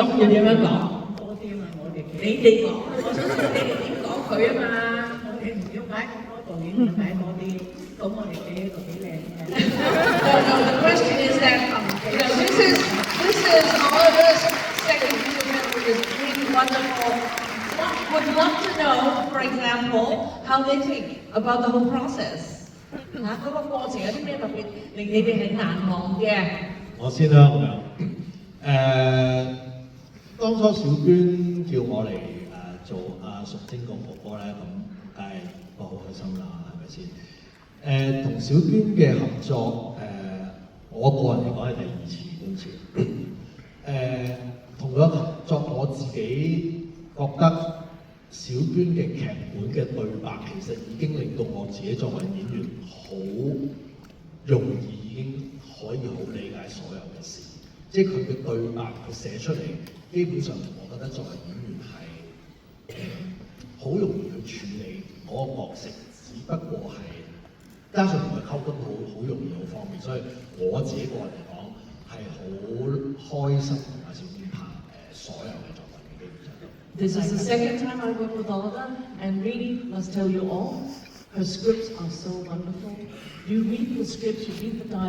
俗要點樣講？多啲嘛，我哋你哋講，我想知你哋點講佢啊嘛，我哋唔要擺咁多導演，要擺多啲，咁我哋俾一個幾靚嘅。The question is that this is Oliver's second interview, which is really wonderful. Would love to know, for example, how they think about the whole process. 嚇，嗰個過程有啲咩特別令你哋係難忘嘅？我先啦咁樣。當初小娟叫我嚟做阿淑貞個哥哥咧，咁梗係我好開心啦，係咪先？同小娟嘅合作，我個人嚟講係第二次今次。同佢合作，我自己覺得小娟嘅劇本嘅對白，其實已經令到我自己作為演員好容易已經可以好理解所有嘅事。即係佢嘅對白，佢寫出嚟，基本上我覺得作為演員係好容易去處理嗰個角色，只不過係加上同佢溝通好容易好方便，所以我自己個人嚟講係好開心同阿小娟拍所有嘅作品嘅基本上。This is the second time I work with Oliver, and really must tell you all, her scripts are so wonderful. You read the scripts, you read the dialogue.